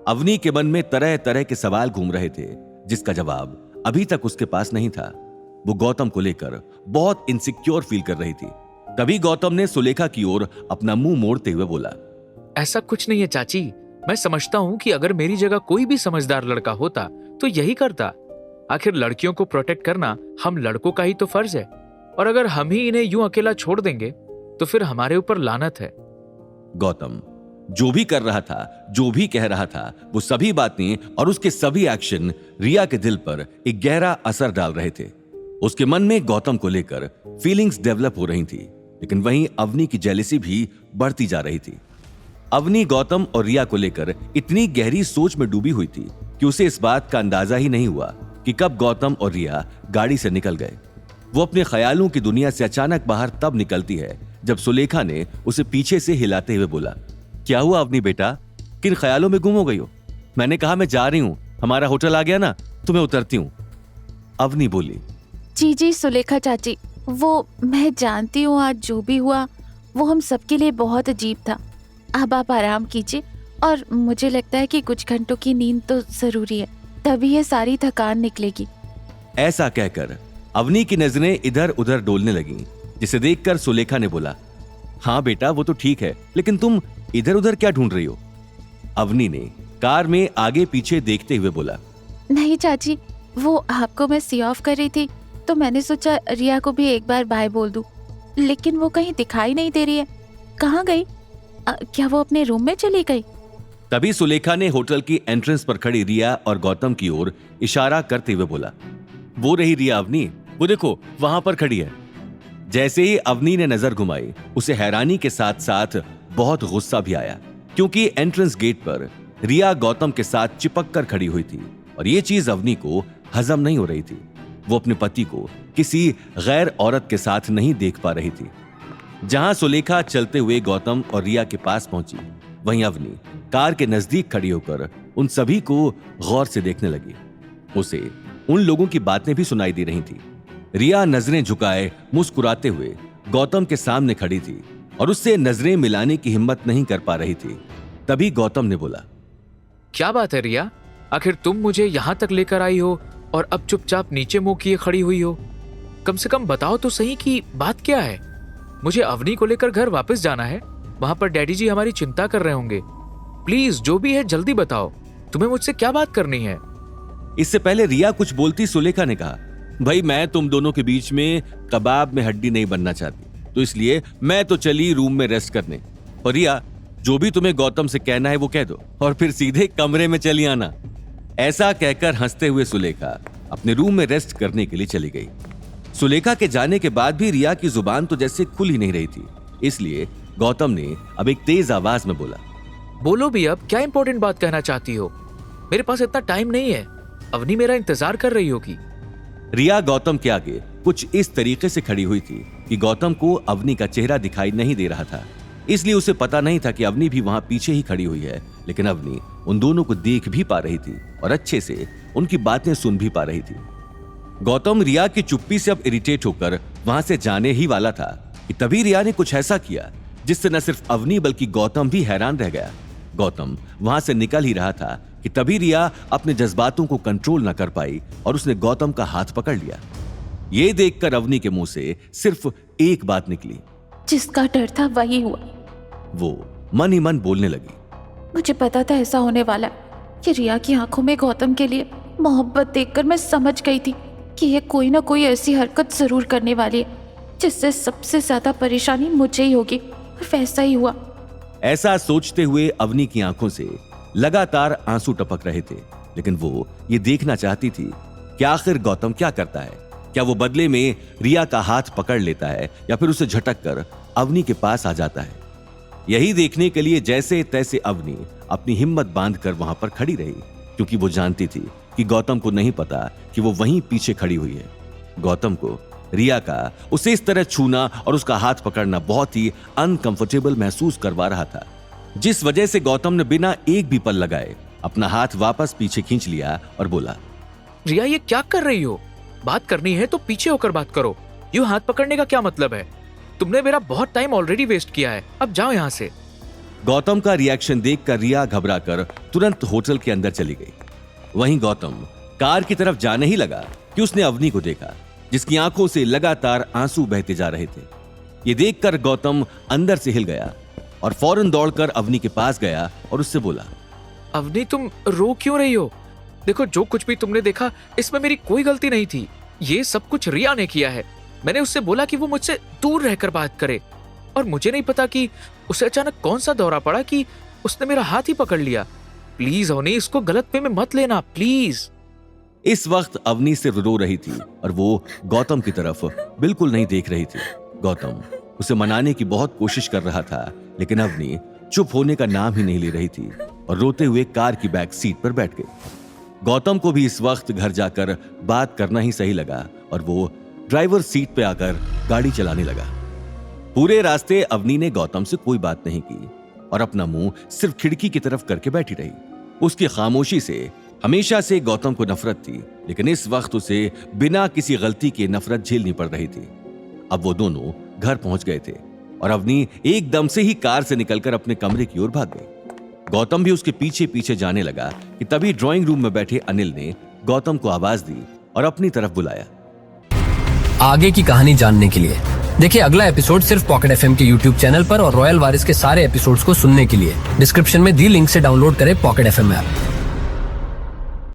अवनी के मन में तरह तरह के सवाल घूम रहे थे जिसका जवाब अभी तक उसके पास नहीं था। वो गौतम को लेकर बहुत इनसिक्योर फील कर रही थी। तभी गौतम ने सुलेखा की ओर अपना मुंह मोड़ते हुए बोला, ऐसा कुछ नहीं है चाची, मैं समझता हूँ कि अगर मेरी जगह कोई भी समझदार लड़का होता तो यही करता। आखिर लड़कियों को प्रोटेक्ट करना हम लड़कों का ही तो फर्ज है, और अगर हम ही इन्हें यूं अकेला छोड़ देंगे तो फिर हमारे ऊपर लानत है। गौतम जो भी कर रहा था, जो भी कह रहा था, वो सभी बातें और उसके सभी एक्शन रिया के दिल पर एक गहरा असर डाल रहे थे। उसके मन में गौतम को लेकर फीलिंग्स डेवलप हो रही थी, लेकिन वहीं अवनी की जेलसी भी बढ़ती जा रही थी। अवनी गौतम और रिया को लेकर इतनी गहरी सोच में डूबी हुई थी कि उसे इस बात का अंदाजा ही नहीं हुआ कि कब गौतम और रिया गाड़ी से निकल गए। वो अपने ख्यालों की दुनिया से अचानक बाहर तब निकलती है जब सुलेखा ने उसे पीछे से हिलाते हुए बोला, क्या हुआ अवनी बेटा, किन ख्यालों में गुम हो गई हो? मैंने कहा मैं जा रही हूं, हमारा होटल आ गया ना, तो मैं उतरती हूं। अवनी बोली, जी जी सुलेखा चाची, वो मैं जानती हूँ आज जो भी हुआ वो हम सबके लिए बहुत अजीब था। अब आप आराम कीजिए, और मुझे लगता है कि कुछ घंटों की नींद तो जरूरी है, तभी ये सारी थकान निकलेगी। ऐसा कहकर अवनी की नजरें इधर उधर डोलने लगीं, जिसे देखकर सुलेखा ने बोला, हाँ बेटा वो तो ठीक है, लेकिन तुम इधर उधर क्या ढूंढ रही हो? अवनी ने कार में आगे पीछे देखते हुए बोला, नहीं चाची, वो आपको मैं सी ऑफ कर रही थी तो मैंने सोचा रिया को भी एक बार बाय बोल दूं, लेकिन वो कहीं दिखाई नहीं दे रही है। कहाँ गई? क्या वो अपने रूम में चली गई? तभी सुलेखा ने होटल की एंट्रेंस पर खड़ी रिया और गौतम की ओर इशारा करते हुए बोला, वो रही रिया अवनी, वो देखो वहां पर खड़ी है। जैसे ही अवनी ने नजर घुमाई, उसे हैरानी के साथ साथ बहुत गुस्सा भी आया, क्योंकि एंट्रेंस गेट पर रिया गौतम के साथ चिपक कर खड़ी हुई थी और ये चीज अवनी को हजम नहीं हो रही थी। वो अपने पति को किसी गैर औरत के साथ नहीं देख पा रही थी। जहां सुलेखा चलते हुए गौतम और रिया के पास पहुंची, वहीं अवनी कार के नजदीक खड़ी होकर उन सभी को गौर से देखने लगी। उसे उन लोगों की बातें भी सुनाई दे रही थी। रिया नजरें झुकाए मुस्कुराते हुए गौतम के सामने खड़ी थी और उससे नजरें मिलाने की हिम्मत नहीं कर पा रही थी। तभी गौतम ने बोला, क्या बात है रिया, आखिर तुम मुझे यहाँ तक लेकर आई हो और अब चुपचाप नीचे मुंह किए खड़ी हुई हो? कम से कम बताओ तो सही कि बात क्या है। मुझे अवनी को लेकर घर वापस जाना है, वहां पर डैडी जी हमारी चिंता कर रहे होंगे। प्लीज जो भी है जल्दी बताओ, तुम्हें मुझसे क्या बात करनी है? इससे पहले रिया कुछ बोलती सुलेखा ने कहा, भाई मैं तुम दोनों के बीच में कबाब में हड्डी नहीं बनना चाहती, तो इसलिए मैं तो चली रूम में रेस्ट करने। और रिया जो भी तुम्हें गौतम से कहना है वो कह दो और फिर सीधे कमरे में चली आना। ऐसा कहकर हंसते हुए सुलेखा अपने रूम में रेस्ट करने के लिए चली गई। सुलेखा के जाने के बाद भी रिया की जुबान तो जैसे खुल ही नहीं रही थी, इसलिए गौतम ने अब एक तेज आवाज में बोला, बोलो भी, अब क्या इंपॉर्टेंट बात कहना चाहती हो? मेरे पास इतना टाइम नहीं है, अवनी मेरा इंतजार कर रही होगी। रिया गौतम के आगे कुछ इस तरीके से खड़ी हुई थी कि गौतम को अवनी का चेहरा दिखाई नहीं दे रहा था, इसलिए उसे पता नहीं था कि अवनी भी वहां पीछे ही खड़ी हुई है। लेकिन अवनी उन दोनों को देख भी पा रही थी और अच्छे से उनकी बातें सुन भी पा रही थी। गौतम रिया की चुप्पी से अब इरिटेट होकर वहां से जाने ही वाला था कि तभी रिया ने कुछ ऐसा किया जिससे न सिर्फ अवनी बल्कि गौतम भी हैरान रह गया। गौतम वहां से निकल ही रहा था कि तभी रिया अपने जज्बातों को कंट्रोल न कर पाई और उसने गौतम का हाथ पकड़ लिया। ये देखकर अवनी के मुंह से सिर्फ एक बात निकली, जिसका डर था वही हुआ। वो मन ही मन बोलने लगी, मुझे पता था ऐसा होने वाला। कि रिया की आंखों में गौतम के लिए मोहब्बत देखकर मैं समझ गई थी कि ये कोई ना कोई ऐसी हरकत जरूर करने वाली है जिससे सबसे ज्यादा परेशानी मुझे ही होगी, और वैसा ही हुआ। ऐसा सोचते हुए अवनी की आंखों से लगातार आंसू टपक रहे थे, लेकिन वो ये देखना चाहती थी कि आखिर गौतम क्या करता है। क्या वो बदले में रिया का हाथ पकड़ लेता है या फिर उसे झटक कर अवनी के पास आ जाता है। यही देखने के लिए जैसे तैसे अवनी अपनी हिम्मत बांधकर वहां पर खड़ी रही, क्योंकि वो जानती थी कि गौतम को नहीं पता कि वो वहीं पीछे खड़ी हुई है। गौतम को रिया का उसे इस तरह छूना और उसका हाथ पकड़ना बहुत ही अनकंफर्टेबल महसूस करवा रहा था, जिस वजह से गौतम ने बिना एक भी पल लगाए अपना हाथ वापस पीछे खींच लिया और बोला, रिया ये क्या कर रही हो? बात करनी है तो पीछे होकर बात करो, यूं हाथ पकड़ने का क्या मतलब है? तुमने मेरा बहुत टाइम ऑलरेडी वेस्ट किया है, अब जाओ यहाँ से। गौतम का रिएक्शन देखकर रिया घबराकर तुरंत होटल के अंदर चली गई। वहीं गौतम कार की तरफ जाने ही लगा कि उसने अवनी को देखा, जिसकी आंखों से लगातार आंसू बहते जा रहे थे। ये देखकर गौतम अंदर से हिल गया और फौरन दौड़कर अवनी के पास गया और उससे बोला, अवनी तुम रो क्यों रही हो? देखो जो कुछ भी तुमने देखा इसमें मेरी कोई गलती नहीं थी। ये सब कुछ रिया ने किया है। मैंने उससे बोला कि वो मुझसे दूर रहकर बात करे और मुझे नहीं पता कि उसे अचानक कौन सा दौरा पड़ा कि उसने मेरा हाथ ही पकड़ लिया। प्लीज अवनी, इसको गलत वे में मत लेना प्लीज। इस वक्त अवनी सिर्फ रो रही थी और वो गौतम की तरफ बिल्कुल नहीं देख रही थी। गौतम उसे मनाने की बहुत कोशिश कर रहा था, लेकिन अवनी चुप होने का नाम ही नहीं ले रही थी और रोते हुए कार की बैक सीट पर बैठ गई। गौतम को भी इस वक्त घर जाकर बात करना ही सही लगा और वो ड्राइवर सीट पे आकर गाड़ी चलाने लगा। पूरे रास्ते अवनी ने गौतम से कोई बात नहीं की और अपना मुंह सिर्फ खिड़की की तरफ करके बैठी रही। उसकी खामोशी से हमेशा से गौतम को नफरत थी, लेकिन इस वक्त उसे बिना किसी गलती के नफरत झेलनी पड़ रही थी। अब वो दोनों घर पहुंच गए थे और अवनी एकदम से ही कार से निकलकर अपने कमरे की ओर भाग गई। गौतम भी उसके पीछे पीछे जाने लगा कि तभी ड्राइंग रूम में बैठे अनिल ने गौतम को आवाज दी और अपनी तरफ बुलाया। आगे की कहानी जानने के लिए देखिए अगला एपिसोड सिर्फ पॉकेट एफएम के यूट्यूब चैनल पर और रॉयल वारिस के सारे एपिसोड्स को सुनने के लिए डिस्क्रिप्शन में दी लिंक से डाउनलोड करें पॉकेट एफएम ऐप।